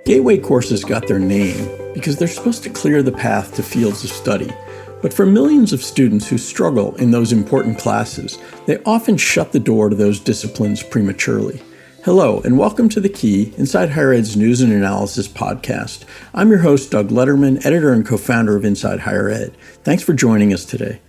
Gateway courses got their name because they're supposed to clear the path to fields of study. But for millions of students who struggle in those important classes, they often shut the door to those disciplines prematurely. Hello, and welcome to The Key, Inside Higher Ed's News and Analysis podcast. I'm your host, Doug Letterman, editor and co-founder of Inside Higher Ed. Thanks for joining us today.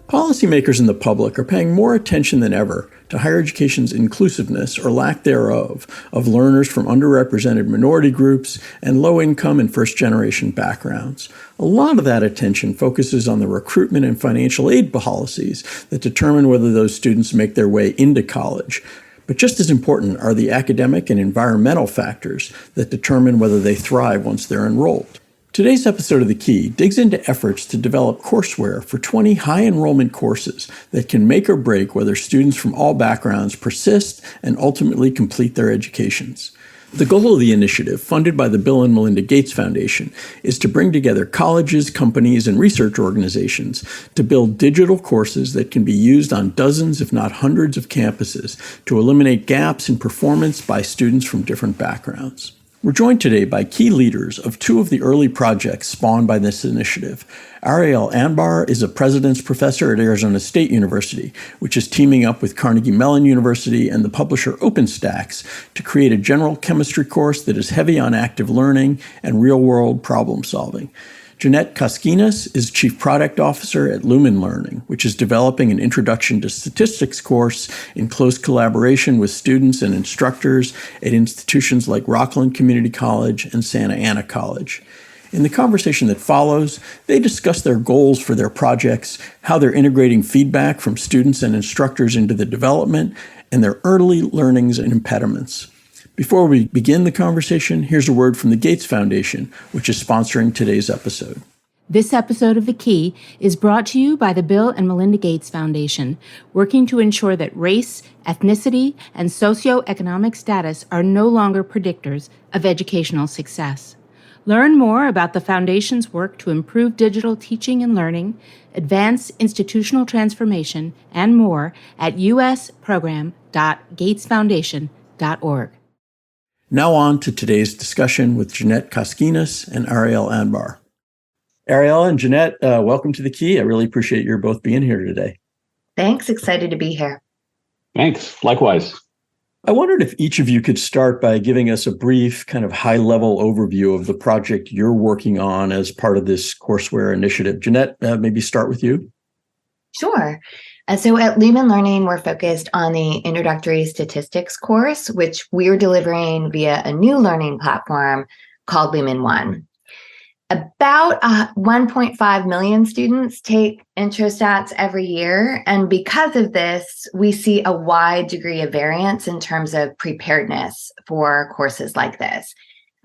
Policymakers and the public are paying more attention than ever to higher education's inclusiveness, or lack thereof, of learners from underrepresented minority groups and low-income and first-generation backgrounds. A lot of that attention focuses on the recruitment and financial aid policies that determine whether those students make their way into college. But just as important are the academic and environmental factors that determine whether they thrive once they're enrolled. Today's episode of The Key digs into efforts to develop courseware for 20 high-enrollment courses that can make or break whether students from all backgrounds persist and ultimately complete their educations. The goal of the initiative, funded by the Bill and Melinda Gates Foundation, is to bring together colleges, companies, and research organizations to build digital courses that can be used on dozens, if not hundreds, of campuses to eliminate gaps in performance by students from different backgrounds. We're joined today by key leaders of two of the early projects spawned by this initiative. Ariel Anbar is a president's professor at Arizona State University, which is teaming up with Carnegie Mellon University and the publisher OpenStax to create a general chemistry course that is heavy on active learning and real-world problem solving. Jeanette Koskinas is Chief Product Officer at Lumen Learning, which is developing an Introduction to Statistics course in close collaboration with students and instructors at institutions like Rockland Community College and Santa Ana College. In the conversation that follows, they discuss their goals for their projects, how they're integrating feedback from students and instructors into the development, and their early learnings and impediments. Before we begin the conversation, here's a word from the Gates Foundation, which is sponsoring today's episode. This episode of The Key is brought to you by the Bill and Melinda Gates Foundation, working to ensure that race, ethnicity, and socioeconomic status are no longer predictors of educational success. Learn more about the Foundation's work to improve digital teaching and learning, advance institutional transformation, and more at usprogram.gatesfoundation.org. Now on to today's discussion with Jeanette Koskinas and Ariel Anbar. Ariel and Jeanette, welcome to The Key. I really appreciate your both being here today. Thanks. Excited to be here. Thanks. Likewise. I wondered if each of you could start by giving us a brief kind of high-level overview of the project you're working on as part of this courseware initiative. Jeanette, maybe start with you. Sure. So at Lumen Learning, we're focused on the Introductory Statistics course, which we're delivering via a new learning platform called Lumen One. About 1.5 million students take intro stats every year. And because of this, we see a wide degree of variance in terms of preparedness for courses like this.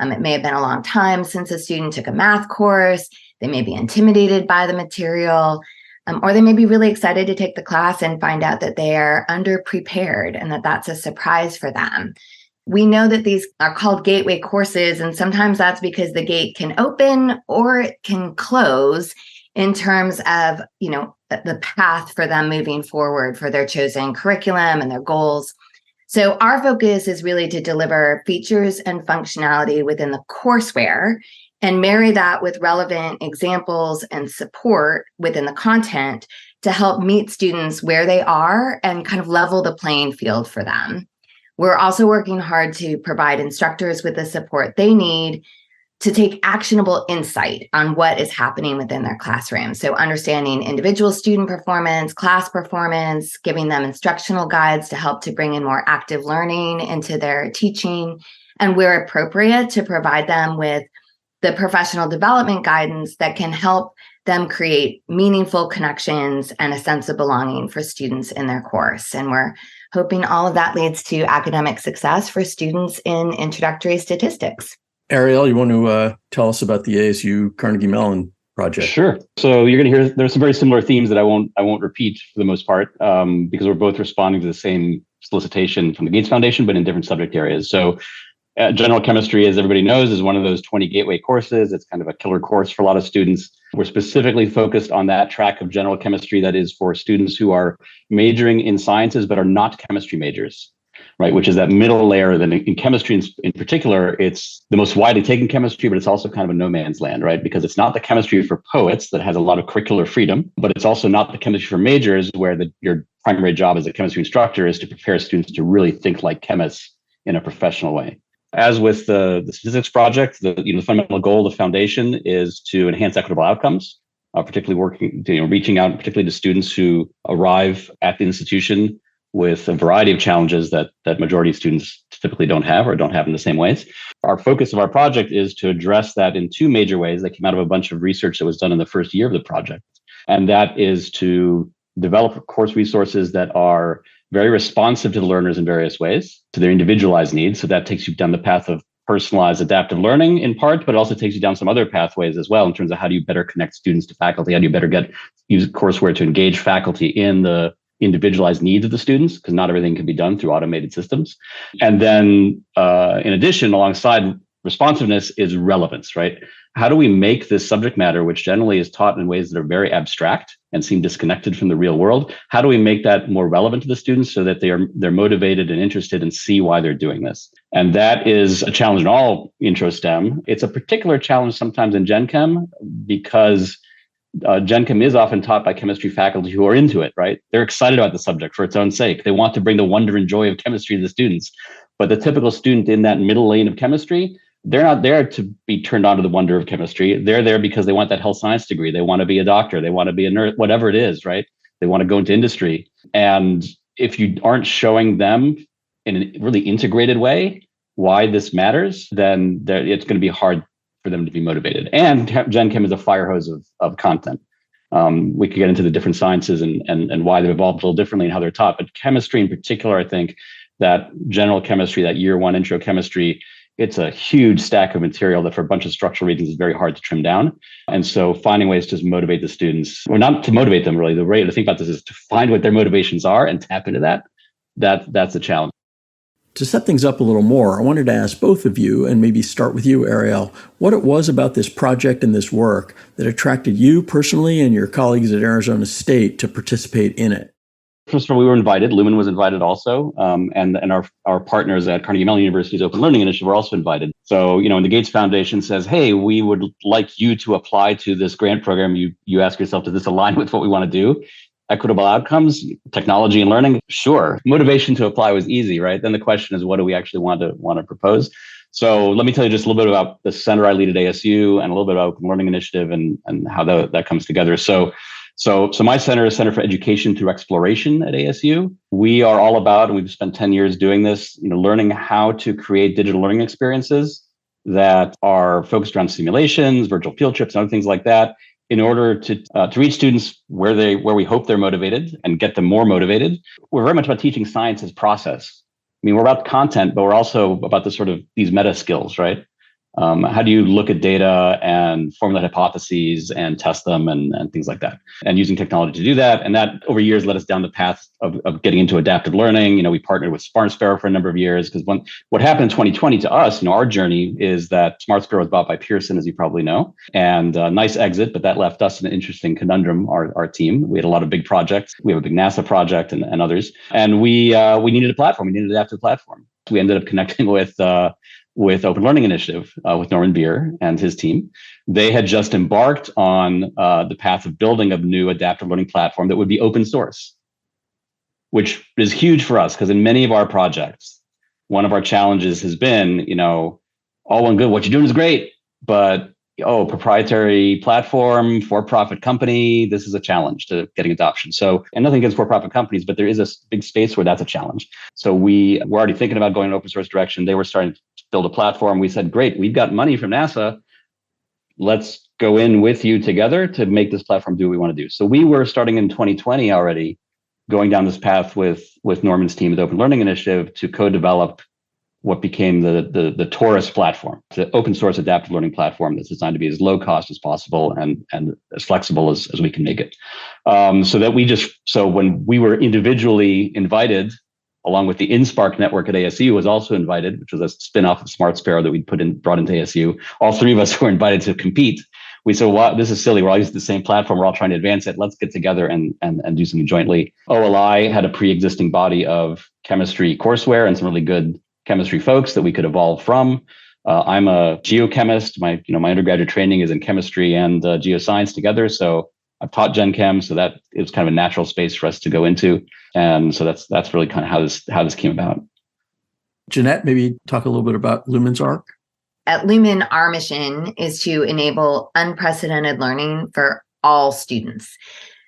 It may have been a long time since a student took a math course. They may be intimidated by the material. Or they may be really excited to take the class and find out that they are underprepared and that that's a surprise for them. We know that these are called gateway courses, and sometimes that's because the gate can open or it can close in terms of, the path for them moving forward for their chosen curriculum and their goals. So our focus is really to deliver features and functionality within the courseware and marry that with relevant examples and support within the content to help meet students where they are and kind of level the playing field for them. We're also working hard to provide instructors with the support they need to take actionable insight on what is happening within their classroom. So understanding individual student performance, class performance, giving them instructional guides to help to bring in more active learning into their teaching, and where appropriate to provide them with the professional development guidance that can help them create meaningful connections and a sense of belonging for students in their course. And we're hoping all of that leads to academic success for students in introductory statistics. Ariel, you want to tell us about the ASU Carnegie Mellon project? Sure. So you're going to hear there's some very similar themes that I won't repeat for the most part, because we're both responding to the same solicitation from the Gates Foundation, but in different subject areas. So general chemistry, as everybody knows, is one of those 20 gateway courses. It's kind of a killer course for a lot of students. We're specifically focused on that track of general chemistry that is for students who are majoring in sciences but are not chemistry majors. right? Which is that middle layer. Then in chemistry in particular, it's the most widely taken chemistry, but it's also kind of a no man's land, right? Because it's not the chemistry for poets that has a lot of curricular freedom, but it's also not the chemistry for majors where your primary job as a chemistry instructor is to prepare students to really think like chemists in a professional way. As with the statistics project, the fundamental goal of the foundation is to enhance equitable outcomes, particularly reaching out particularly to students who arrive at the institution with a variety of challenges that majority of students typically don't have or don't have in the same ways. Our focus of our project is to address that in two major ways that came out of a bunch of research that was done in the first year of the project. And that is to develop course resources that are very responsive to the learners in various ways, to their individualized needs. So that takes you down the path of personalized adaptive learning in part, but it also takes you down some other pathways as well in terms of how do you better connect students to faculty, how do you better use courseware to engage faculty in the individualized needs of the students, because not everything can be done through automated systems. And then in addition, alongside responsiveness is relevance, right? How do we make this subject matter, which generally is taught in ways that are very abstract and seem disconnected from the real world, how do we make that more relevant to the students so that they're motivated and interested and see why they're doing this? And that is a challenge in all intro STEM. It's a particular challenge sometimes in Gen Chem because Gen Chem is often taught by chemistry faculty who are into it, right? They're excited about the subject for its own sake. They want to bring the wonder and joy of chemistry to the students. But the typical student in that middle lane of chemistry, they're not there to be turned on to the wonder of chemistry. They're there because they want that health science degree. They want to be a doctor. They want to be a nurse, whatever it is, right? They want to go into industry. And if you aren't showing them in a really integrated way why this matters, then it's going to be hard for them to be motivated. And Gen Chem is a fire hose of content. We could get into the different sciences and why they've evolved a little differently and how they're taught. But chemistry in particular, I think that general chemistry, that year one intro chemistry, it's a huge stack of material that for a bunch of structural reasons is very hard to trim down. And so finding ways to motivate the students, or not to motivate them really, the way to think about this is to find what their motivations are and tap into that. That's a challenge. To set things up a little more, I wanted to ask both of you, and maybe start with you, Ariel, what it was about this project and this work that attracted you personally and your colleagues at Arizona State to participate in it. First of all, we were invited. Lumen was invited also, and our partners at Carnegie Mellon University's Open Learning Initiative were also invited. So, when the Gates Foundation says, "Hey, we would like you to apply to this grant program," you ask yourself, "Does this align with what we want to do?" Equitable outcomes, technology and learning, sure. Motivation to apply was easy, right? Then the question is, what do we actually want to propose? So let me tell you just a little bit about the center I lead at ASU and a little bit about Open Learning Initiative and how that comes together. So my center is Center for Education Through Exploration at ASU. We are all about, and we've spent 10 years doing this, learning how to create digital learning experiences that are focused around simulations, virtual field trips, and other things like that, in order to reach students where we hope they're motivated and get them more motivated. We're very much about teaching science as process. I mean, we're about content, but we're also about the sort of these meta skills, right? How do you look at data and formulate hypotheses and test them and things like that? And using technology to do that. And that over years led us down the path of getting into adaptive learning. We partnered with Smart Sparrow for a number of years because what happened in 2020 to us, our journey is that Smart Sparrow was bought by Pearson, as you probably know, and nice exit, but that left us in an interesting conundrum, our team. We had a lot of big projects. We have a big NASA project and others. And we needed a platform. We needed an adaptive platform. We ended up connecting with Open Learning Initiative, with Norman Beer and his team. They had just embarked on the path of building a new adaptive learning platform that would be open source, which is huge for us because in many of our projects, one of our challenges has been, all well and good, what you're doing is great, but proprietary platform, for-profit company, this is a challenge to getting adoption. So, and nothing against for-profit companies, but there is a big space where that's a challenge. So we were already thinking about going in open source direction. They were starting to build a platform. We said, great, we've got money from NASA. Let's go in with you together to make this platform do what we want to do. So we were starting in 2020 already going down this path with Norman's team at the Open Learning Initiative to co-develop what became the Taurus platform, the open source adaptive learning platform that's designed to be as low cost as possible and as flexible as we can make it. So when we were individually invited, along with the InSpark network at ASU was also invited, which was a spin-off of Smart Sparrow that we brought into ASU. All three of us were invited to compete. We said, well, this is silly. We're all using the same platform. We're all trying to advance it. Let's get together and do something jointly. OLI had a pre-existing body of chemistry courseware and some really good chemistry folks that we could evolve from. I'm a geochemist. My undergraduate training is in chemistry and geoscience together. So I've taught Gen Chem, so that it was kind of a natural space for us to go into. And so that's really kind of how this came about. Jeanette, maybe talk a little bit about Lumen's ARC. At Lumen, our mission is to enable unprecedented learning for all students.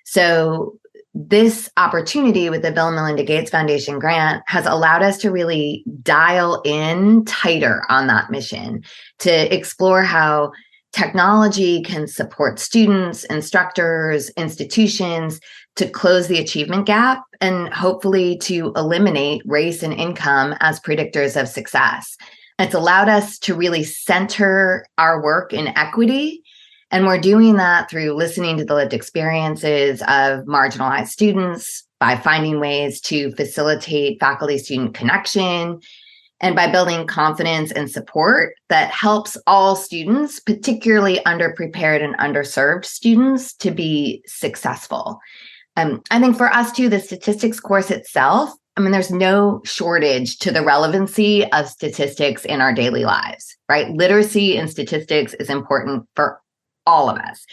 So this opportunity with the Bill Melinda Gates Foundation grant has allowed us to really dial in tighter on that mission, to explore how technology can support students, instructors, institutions to close the achievement gap and hopefully to eliminate race and income as predictors of success. It's allowed us to really center our work in equity. And we're doing that through listening to the lived experiences of marginalized students, by finding ways to facilitate faculty-student connection, and by building confidence and support that helps all students, particularly underprepared and underserved students, to be successful. I think for us too, the statistics course itself, there's no shortage to the relevancy of statistics in our daily lives, right? Literacy in statistics is important for all of us.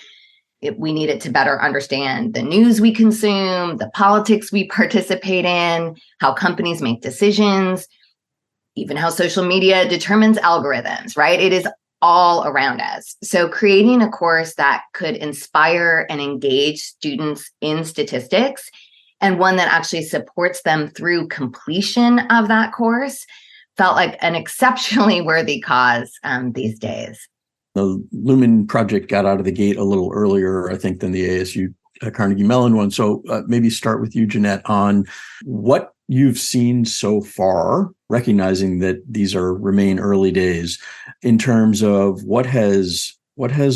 We need it to better understand the news we consume, the politics we participate in, how companies make decisions, even how social media determines algorithms, right? It is all around us. So creating a course that could inspire and engage students in statistics, and one that actually supports them through completion of that course, felt like an exceptionally worthy cause these days. The Lumen project got out of the gate a little earlier, I think, than the ASU Carnegie Mellon one. So maybe start with you, Jeanette, on what you've seen so far, recognizing that these remain early days, in terms of what has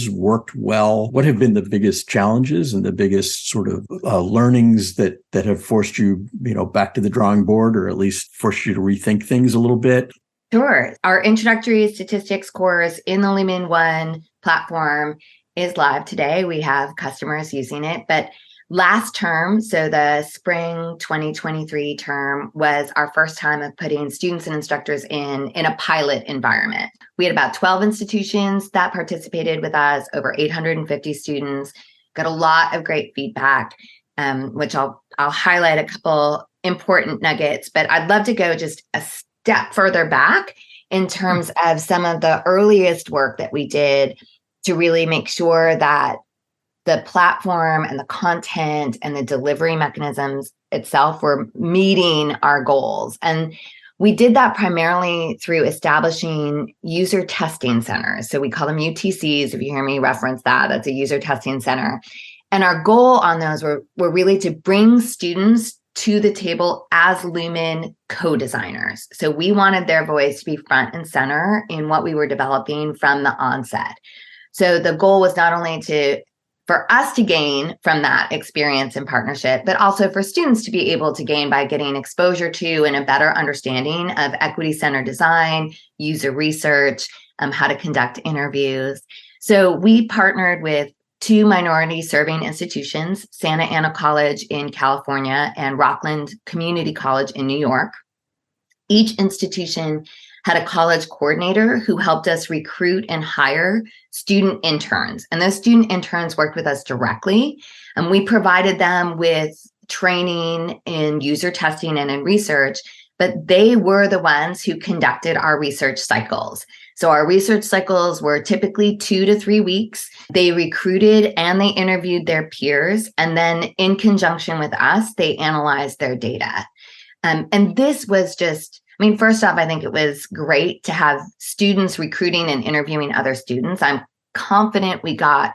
worked well, what have been the biggest challenges and the biggest sort of learnings that have forced you, back to the drawing board, or at least forced you to rethink things a little bit. Sure. Our introductory statistics course in the Lumen One platform is live today. We have customers using it, but last term, so the spring 2023 term, was our first time of putting students and instructors in a pilot environment. We had about 12 institutions that participated with us, over 850 students, got a lot of great feedback, which I'll highlight a couple important nuggets, but I'd love to go just a step further back in terms of some of the earliest work that we did to really make sure that the platform and the content and the delivery mechanisms itself were meeting our goals. And we did that primarily through establishing user testing centers. So we call them UTCs. If you hear me reference that, that's a user testing center. And our goal on those were really to bring students to the table as Lumen co-designers. So we wanted their voice to be front and center in what we were developing from the onset. So the goal was not only for us to gain from that experience and partnership, but also for students to be able to gain by getting exposure to and a better understanding of equity-centered design, user research, how to conduct interviews. So we partnered with two minority serving institutions, Santa Ana College in California and Rockland Community College in New York. Each institution had a college coordinator who helped us recruit and hire student interns. And those student interns worked with us directly. And we provided them with training in user testing and in research, but they were the ones who conducted our research cycles. So our research cycles were typically 2 to 3 weeks. They recruited and they interviewed their peers. And then in conjunction with us, they analyzed their data. And this was just, first off, I think it was great to have students recruiting and interviewing other students. I'm confident we got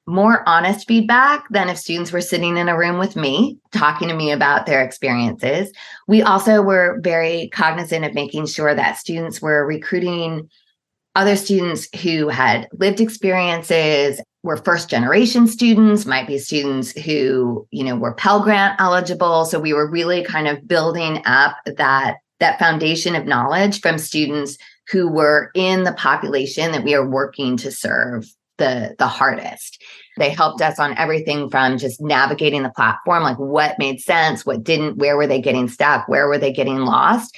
more honest feedback than if students were sitting in a room with me, talking to me about their experiences. We also were very cognizant of making sure that students were recruiting other students who had lived experiences, were first generation students, might be students who, were Pell Grant eligible. So we were really kind of building up that foundation of knowledge from students who were in the population that we are working to serve the hardest. They helped us on everything from just navigating the platform, like what made sense, what didn't, where were they getting stuck, where were they getting lost,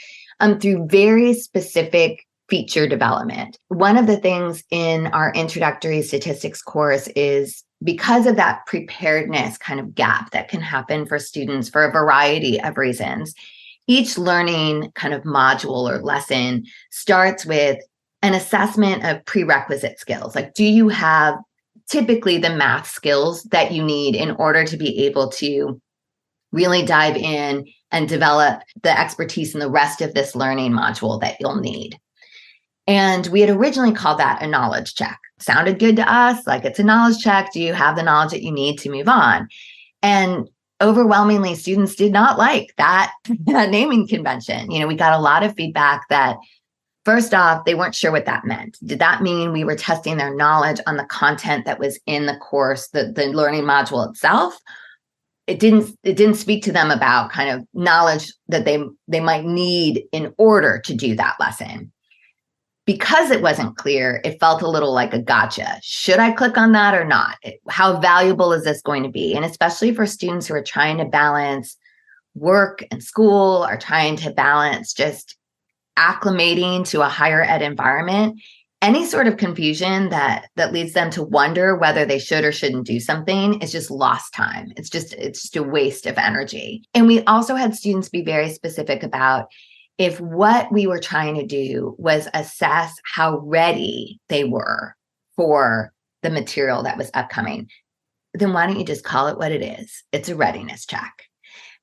through very specific feature development. One of the things in our introductory statistics course is because of that preparedness kind of gap that can happen for students for a variety of reasons, each learning kind of module or lesson starts with an assessment of prerequisite skills. Like, do you have typically the math skills that you need in order to be able to really dive in and develop the expertise in the rest of this learning module that you'll need? And we had originally called that a knowledge check. Sounded good to us, like it's a knowledge check. Do you have the knowledge that you need to move on? And overwhelmingly, students did not like that naming convention. We got a lot of feedback that, first off, they weren't sure what that meant. Did that mean we were testing their knowledge on the content that was in the course, the learning module itself? It didn't speak to them about kind of knowledge that they might need in order to do that lesson. Because it wasn't clear, it felt a little like a gotcha. Should I click on that or not? How valuable is this going to be? And especially for students who are trying to balance work and school, or trying to balance just acclimating to a higher ed environment, any sort of confusion that leads them to wonder whether they should or shouldn't do something is just lost time. It's just a waste of energy. And we also had students be very specific about, if what we were trying to do was assess how ready they were for the material that was upcoming, then why don't you just call it what it is? It's a readiness check.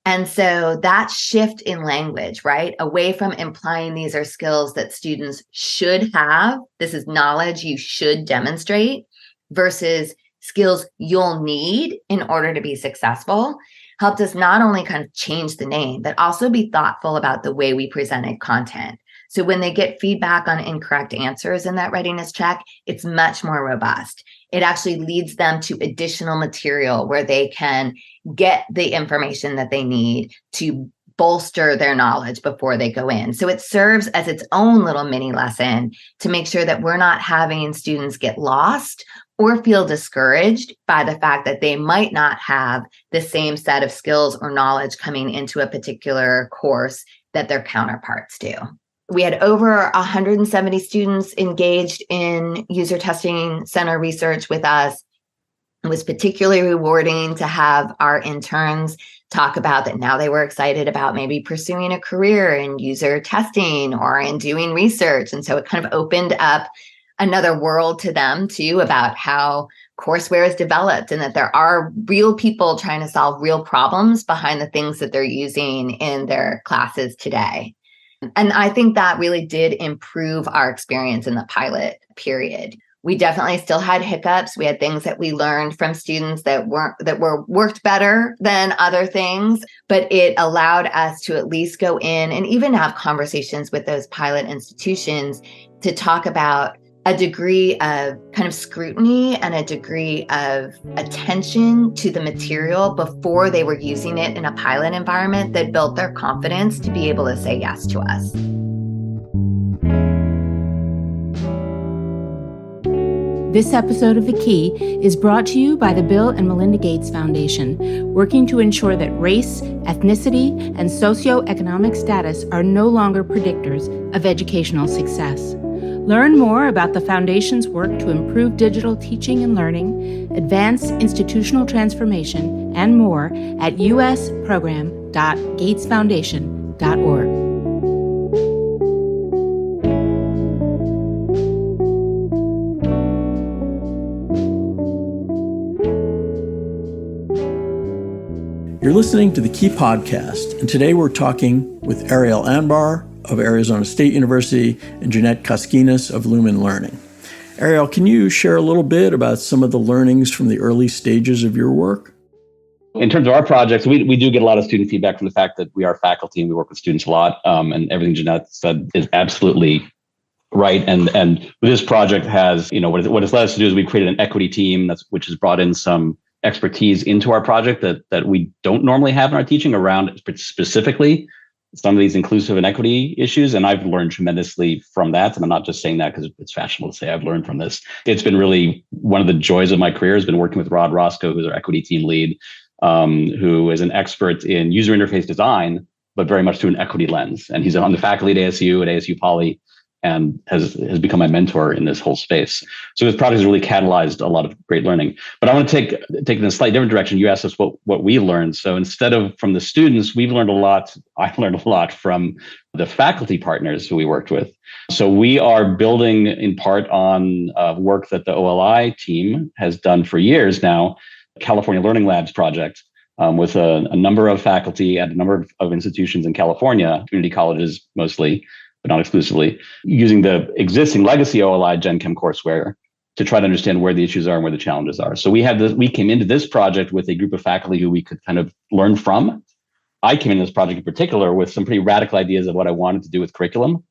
And so that shift in language, right, away from implying these are skills that students should have, this is knowledge you should demonstrate, versus skills you'll need in order to be successful, helped us not only kind of change the name, but also be thoughtful about the way we presented content. So when they get feedback on incorrect answers in that readiness check, it's much more robust. It actually leads them to additional material where they can get the information that they need to bolster their knowledge before they go in. So it serves as its own little mini lesson to make sure that we're not having students get lost or feel discouraged by the fact that they might not have the same set of skills or knowledge coming into a particular course that their counterparts do. We had over 170 students engaged in user testing center research with us. It was particularly rewarding to have our interns talk about that now they were excited about maybe pursuing a career in user testing or in doing research. And so it kind of opened up another world to them too about how courseware is developed and that there are real people trying to solve real problems behind the things that they're using in their classes today. And I think that really did improve our experience in the pilot period. We definitely still had hiccups. We had things that we learned from students that worked better than other things, but it allowed us to at least go in and even have conversations with those pilot institutions to talk about a degree of kind of scrutiny and a degree of attention to the material before they were using it in a pilot environment that built their confidence to be able to say yes to us. This episode of The Key is brought to you by the Bill and Melinda Gates Foundation, working to ensure that race, ethnicity, and socioeconomic status are no longer predictors of educational success. Learn more about the Foundation's work to improve digital teaching and learning, advance institutional transformation, and more at usprogram.gatesfoundation.org. You're listening to The Key Podcast, and today we're talking with Ariel Anbar of Arizona State University and Jeanette Koskinas of Lumen Learning. Ariel, can you share a little bit about some of the learnings from the early stages of your work? In terms of our projects, we do get a lot of student feedback from the fact that we are faculty and we work with students a lot. And everything Jeanette said is absolutely right. And this project has, what it's led us to do is we created an equity team which has brought in some expertise into our project that we don't normally have in our teaching around specifically some of these inclusive and equity issues. And I've learned tremendously from that. And I'm not just saying that because it's fashionable to say I've learned from this. It's been really one of the joys of my career has been working with Rod Roscoe, who's our equity team lead, who is an expert in user interface design, but very much through an equity lens. And he's on the faculty at ASU Poly, and has become my mentor in this whole space. So this project has really catalyzed a lot of great learning. But I want to take it in a slightly different direction. You asked us what we learned. So instead of from the students, we've learned a lot. I've learned a lot from the faculty partners who we worked with. So we are building in part on work that the OLI team has done for years now, California Learning Labs project, with a number of faculty at a number of institutions in California, community colleges mostly, but not exclusively, using the existing legacy OLI Gen Chem courseware to try to understand where the issues are and where the challenges are. So we came into this project with a group of faculty who we could kind of learn from. I came into this project in particular with some pretty radical ideas of what I wanted to do with curriculum.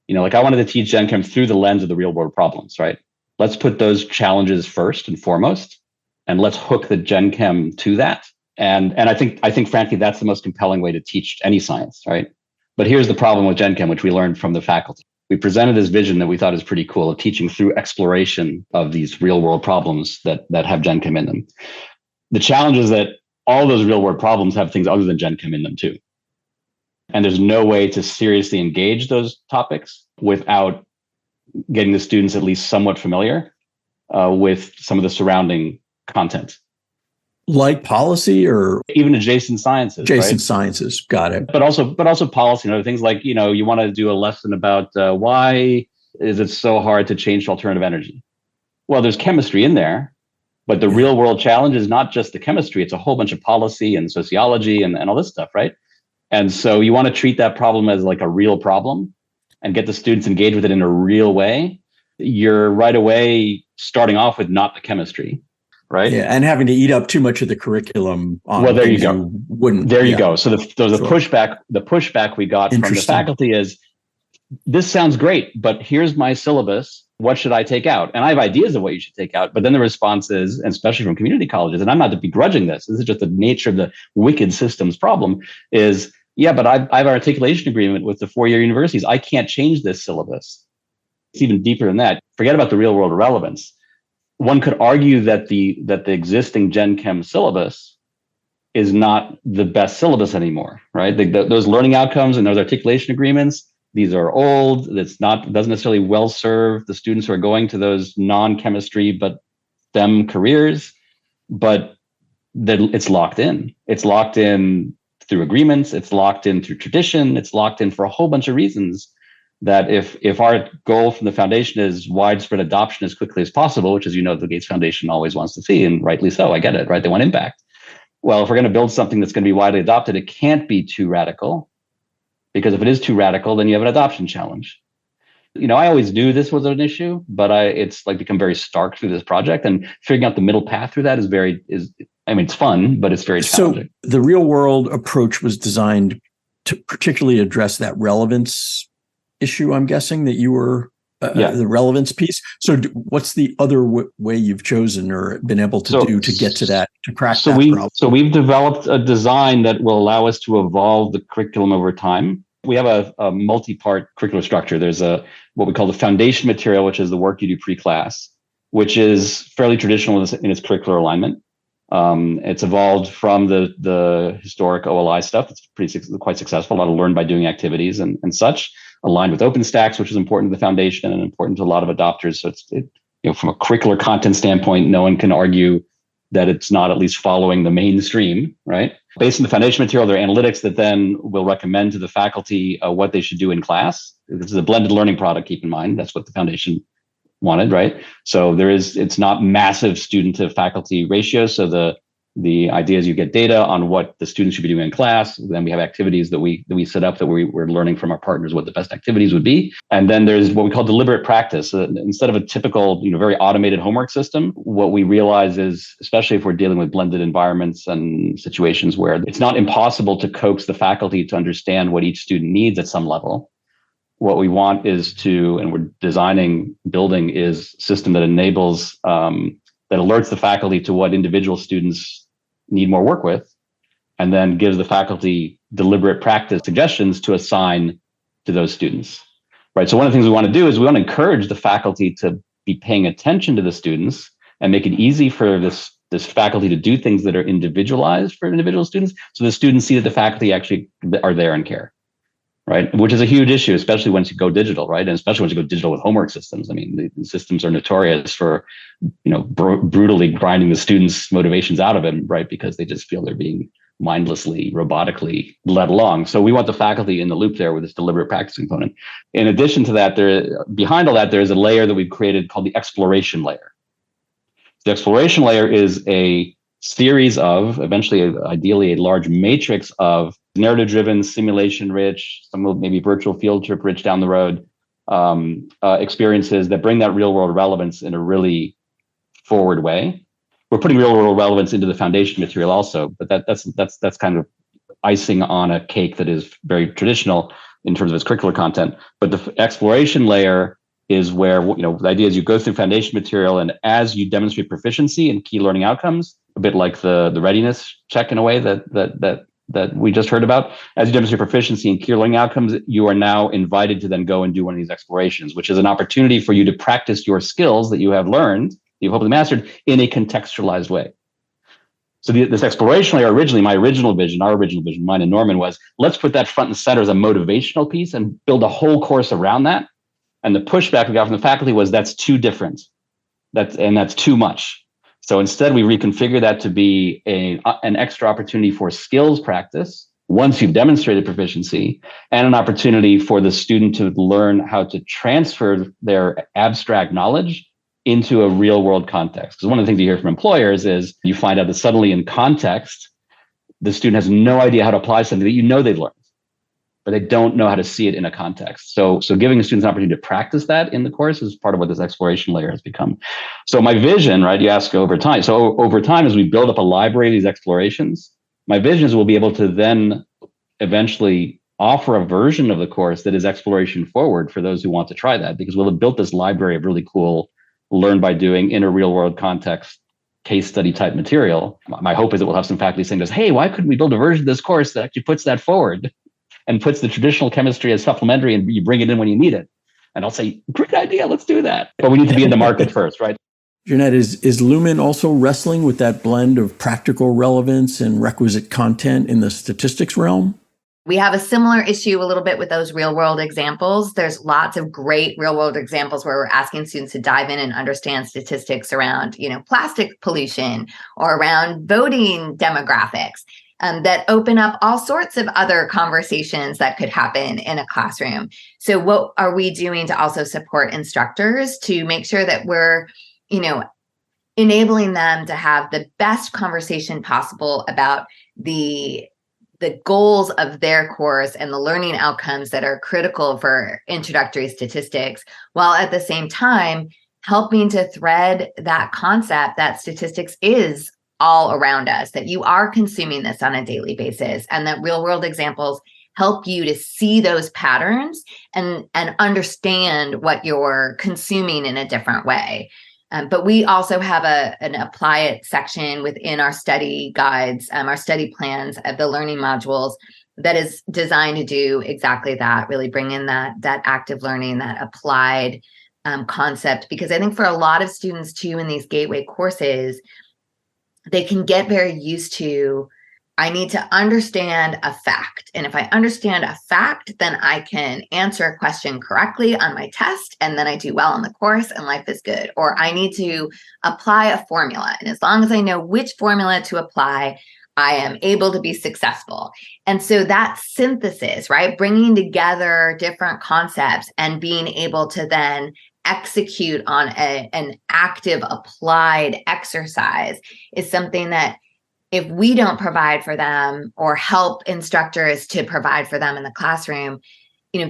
Like I wanted to teach Gen Chem through the lens of the real world problems, right? Let's put those challenges first and foremost, and let's hook the Gen Chem to that. And I think frankly, that's the most compelling way to teach any science, right? But here's the problem with Gen Chem, which we learned from the faculty. We presented this vision that we thought is pretty cool of teaching through exploration of these real world problems that have Gen Chem in them. The challenge is that all those real world problems have things other than Gen Chem in them too. And there's no way to seriously engage those topics without getting the students at least somewhat familiar with some of the surrounding content. Like policy or even adjacent sciences. Adjacent right? sciences, got it. But also policy and other things like, you want to do a lesson about why is it so hard to change to alternative energy? Well, there's chemistry in there, but the real world challenge is not just the chemistry. It's a whole bunch of policy and sociology and all this stuff, right? And so you want to treat that problem as like a real problem and get the students engaged with it in a real way. You're right away starting off with not the chemistry. Right. Yeah, and having to eat up too much of the curriculum. Well, there you go. There you go. So the pushback we got from the faculty is, this sounds great, but here's my syllabus. What should I take out? And I have ideas of what you should take out. But then the response is, and especially from community colleges, and I'm not begrudging this. This is just the nature of the wicked systems problem. Is yeah, but I have an articulation agreement with the 4-year universities. I can't change this syllabus. It's even deeper than that. Forget about the real world relevance. One could argue that the existing Gen Chem syllabus is not the best syllabus anymore, right? Those learning outcomes and those articulation agreements, these are old. Doesn't necessarily well serve the students who are going to those non-chemistry but STEM careers. But it's locked in. It's locked in through agreements. It's locked in through tradition. It's locked in for a whole bunch of reasons. That if our goal from the foundation is widespread adoption as quickly as possible, which, as you know, the Gates Foundation always wants to see, and rightly so, I get it, right? They want impact. Well, if we're going to build something that's going to be widely adopted, it can't be too radical, because if it is too radical, then you have an adoption challenge. I always knew this was an issue, but it's like become very stark through this project, and figuring out the middle path through that is it's fun, but it's very challenging. So the real world approach was designed to particularly address that relevance issue, I'm guessing, that you were the relevance piece. So what's the other way you've chosen or been able to do to get to that, to crack that problem? So we've developed a design that will allow us to evolve the curriculum over time. We have a multi-part curricular structure. There's what we call the foundation material, which is the work you do pre-class, which is fairly traditional in its curricular alignment. It's evolved from the historic OLI stuff. It's quite successful. A lot of learn by doing activities and such, aligned with OpenStax, which is important to the foundation and important to a lot of adopters. So from a curricular content standpoint, no one can argue that it's not at least following the mainstream, right? Based on the foundation material, there are analytics that then will recommend to the faculty what they should do in class. This is a blended learning product, keep in mind. That's what the foundation wanted, right? So it's not massive student to faculty ratio. So the idea is you get data on what the students should be doing in class. Then we have activities that we set up that we're learning from our partners what the best activities would be. And then there's what we call deliberate practice. Instead of a typical, very automated homework system, what we realize is, especially if we're dealing with blended environments and situations where it's not impossible to coax the faculty to understand what each student needs at some level. What we want is and we're building is a system that enables, that alerts the faculty to what individual students need more work with, and then gives the faculty deliberate practice suggestions to assign to those students, right? So one of the things we want to do is we want to encourage the faculty to be paying attention to the students and make it easy for this faculty to do things that are individualized for individual students, so the students see that the faculty actually are there and care, right? Which is a huge issue, especially once you go digital, right? And especially once you go digital with homework systems. I mean, the systems are notorious for, brutally grinding the students' motivations out of them, right? Because they just feel they're being mindlessly, robotically led along. So we want the faculty in the loop there with this deliberate practice component. In addition to that, behind all that, there's a layer that we've created called the exploration layer. The exploration layer is a series of, eventually, ideally, a large matrix of narrative-driven, simulation-rich, some maybe virtual field trip-rich down the road experiences that bring that real-world relevance in a really forward way. We're putting real-world relevance into the foundation material also, but that's kind of icing on a cake that is very traditional in terms of its curricular content. But the exploration layer is where, the idea is you go through foundation material, and as you demonstrate proficiency in key learning outcomes, a bit like the readiness check in a way that we just heard about, as you demonstrate proficiency in key learning outcomes, you are now invited to then go and do one of these explorations, which is an opportunity for you to practice your skills that you have learned, you've hopefully mastered, in a contextualized way. So this exploration layer, our original vision, mine and Norman, was let's put that front and center as a motivational piece and build a whole course around that. And the pushback we got from the faculty was that's too different. That's too much. So instead, we reconfigure that to be an extra opportunity for skills practice once you've demonstrated proficiency, and an opportunity for the student to learn how to transfer their abstract knowledge into a real world context. Because one of the things you hear from employers is you find out that suddenly in context, the student has no idea how to apply something that they've learned, but they don't know how to see it in a context. So giving the students an opportunity to practice that in the course is part of what this exploration layer has become. So my vision, right, you ask over time. So over time, as we build up a library of these explorations, my vision is we'll be able to then eventually offer a version of the course that is exploration forward for those who want to try that, because we'll have built this library of really cool learn by doing in a real world context, case study type material. My hope is that we'll have some faculty saying to us, hey, why couldn't we build a version of this course that actually puts that forward and puts the traditional chemistry as supplementary, and you bring it in when you need it? And I'll say, great idea, let's do that. But we need to be in the market first, right? Jeanette, is Lumen also wrestling with that blend of practical relevance and requisite content in the statistics realm? We have a similar issue a little bit with those real world examples. There's lots of great real world examples where we're asking students to dive in and understand statistics around, plastic pollution or around voting demographics. That open up all sorts of other conversations that could happen in a classroom. So what are we doing to also support instructors to make sure that we're, enabling them to have the best conversation possible about the goals of their course and the learning outcomes that are critical for introductory statistics, while at the same time helping to thread that concept that statistics is all around us, that you are consuming this on a daily basis, and that real world examples help you to see those patterns and understand what you're consuming in a different way. But we also have an apply it section within our study guides, our study plans of the learning modules that is designed to do exactly that, really bring in that active learning, that applied concept. Because I think for a lot of students too in these gateway courses, they can get very used to, I need to understand a fact. And if I understand a fact, then I can answer a question correctly on my test, and then I do well in the course and life is good. Or I need to apply a formula. And as long as I know which formula to apply, I am able to be successful. And so that synthesis, right, bringing together different concepts and being able to then execute on an active applied exercise is something that if we don't provide for them or help instructors to provide for them in the classroom,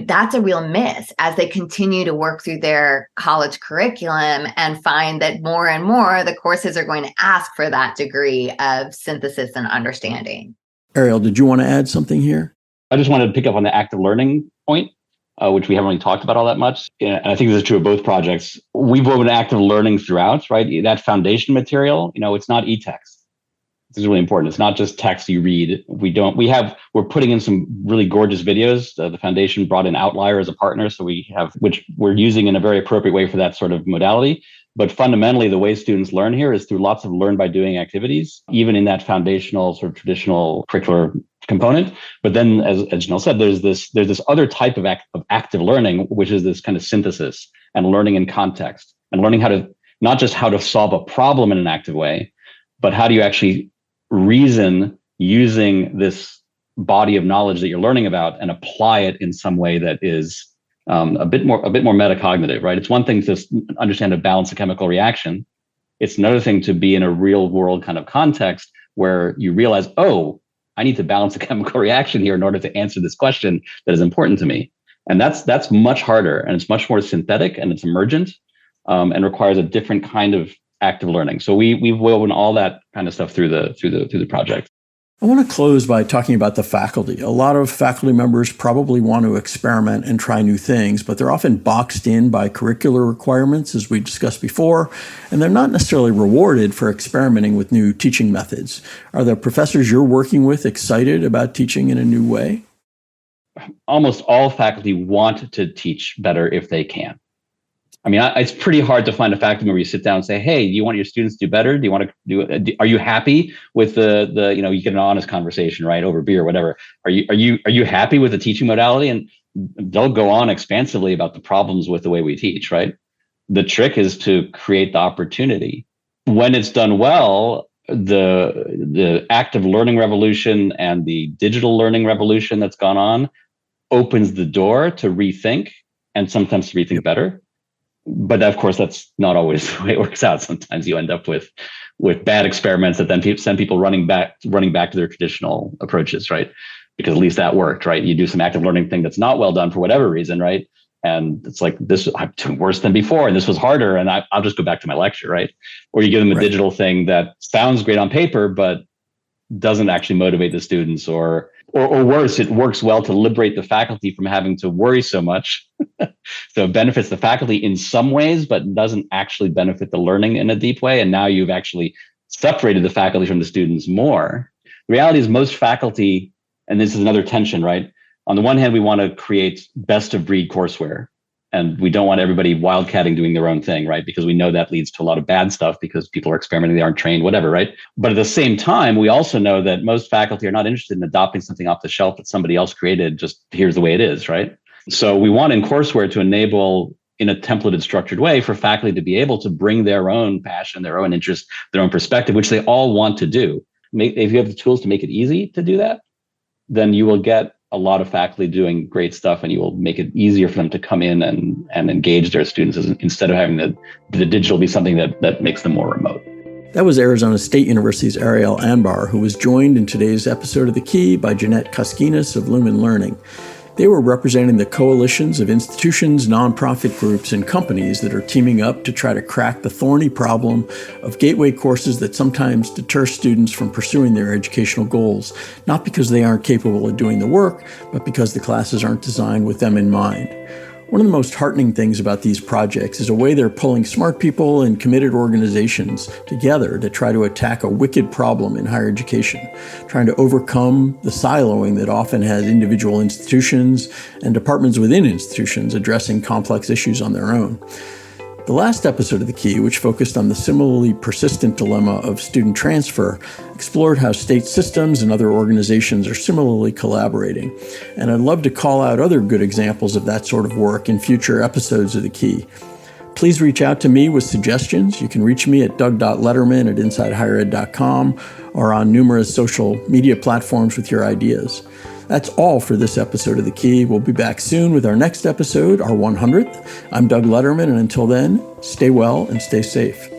that's a real miss as they continue to work through their college curriculum and find that more and more the courses are going to ask for that degree of synthesis and understanding. Ariel, did you want to add something here? I just wanted to pick up on the active learning point, which we haven't really talked about all that much. And I think this is true of both projects. We've woven active learning throughout, right? That foundation material, it's not e-text. This is really important. It's not just text you read. We're putting in some really gorgeous videos. The foundation brought in Outlier as a partner. So which we're using in a very appropriate way for that sort of modality. But fundamentally, the way students learn here is through lots of learn by doing activities, even in that foundational sort of traditional curricular component. But then, as Janelle said, there's this other type of active learning, which is this kind of synthesis and learning in context and learning not just how to solve a problem in an active way, but how do you actually reason using this body of knowledge that you're learning about and apply it in some way that is a bit more metacognitive, right? It's one thing to understand to balance a chemical reaction. It's another thing to be in a real world kind of context where you realize, oh, I need to balance a chemical reaction here in order to answer this question that is important to me. And that's much harder, and it's much more synthetic, and it's emergent, and requires a different kind of active learning. So we've woven all that kind of stuff through the project. I want to close by talking about the faculty. A lot of faculty members probably want to experiment and try new things, but they're often boxed in by curricular requirements, as we discussed before, and they're not necessarily rewarded for experimenting with new teaching methods. Are the professors you're working with excited about teaching in a new way? Almost all faculty want to teach better if they can. I mean, it's pretty hard to find a faculty member you sit down and say, hey, do you want your students to do better? Do you want to are you happy with the you get an honest conversation, right, over beer or whatever. Are you happy with the teaching modality? And they'll go on expansively about the problems with the way we teach, right? The trick is to create the opportunity. When it's done well, the active learning revolution and the digital learning revolution that's gone on opens the door to rethink, and sometimes to rethink better. But of course, that's not always the way it works out. Sometimes you end up with bad experiments that then send people running back to their traditional approaches, right? Because at least that worked, right? You do some active learning thing that's not well done for whatever reason, right? And it's like, I'm doing worse than before, and this was harder, and I'll just go back to my lecture, right? Or you give them a digital thing that sounds great on paper, but doesn't actually motivate the students, or worse, it works well to liberate the faculty from having to worry so much. So it benefits the faculty in some ways, but doesn't actually benefit the learning in a deep way. And now you've actually separated the faculty from the students more. The reality is most faculty, and this is another tension, right? On the one hand, we want to create best of breed courseware, and we don't want everybody wildcatting doing their own thing, right? Because we know that leads to a lot of bad stuff because people are experimenting, they aren't trained, whatever, right? But at the same time, we also know that most faculty are not interested in adopting something off the shelf that somebody else created, just here's the way it is, right? So we want in courseware to enable, in a templated, structured way, for faculty to be able to bring their own passion, their own interest, their own perspective, which they all want to do. If you have the tools to make it easy to do that, then you will get a lot of faculty doing great stuff, and you will make it easier for them to come in and engage their students instead of having the digital be something that makes them more remote. That was Arizona State University's Ariel Anbar, who was joined in today's episode of The Key by Jeanette Koskinas of Lumen Learning. They were representing the coalitions of institutions, nonprofit groups, and companies that are teaming up to try to crack the thorny problem of gateway courses that sometimes deter students from pursuing their educational goals, not because they aren't capable of doing the work, but because the classes aren't designed with them in mind. One of the most heartening things about these projects is a way they're pulling smart people and committed organizations together to try to attack a wicked problem in higher education, trying to overcome the siloing that often has individual institutions and departments within institutions addressing complex issues on their own. The last episode of The Key, which focused on the similarly persistent dilemma of student transfer, explored how state systems and other organizations are similarly collaborating. And I'd love to call out other good examples of that sort of work in future episodes of The Key. Please reach out to me with suggestions. You can reach me at doug.letterman@insidehighered.com or on numerous social media platforms with your ideas. That's all for this episode of The Key. We'll be back soon with our next episode, our 100th. I'm Doug Letterman, and until then, stay well and stay safe.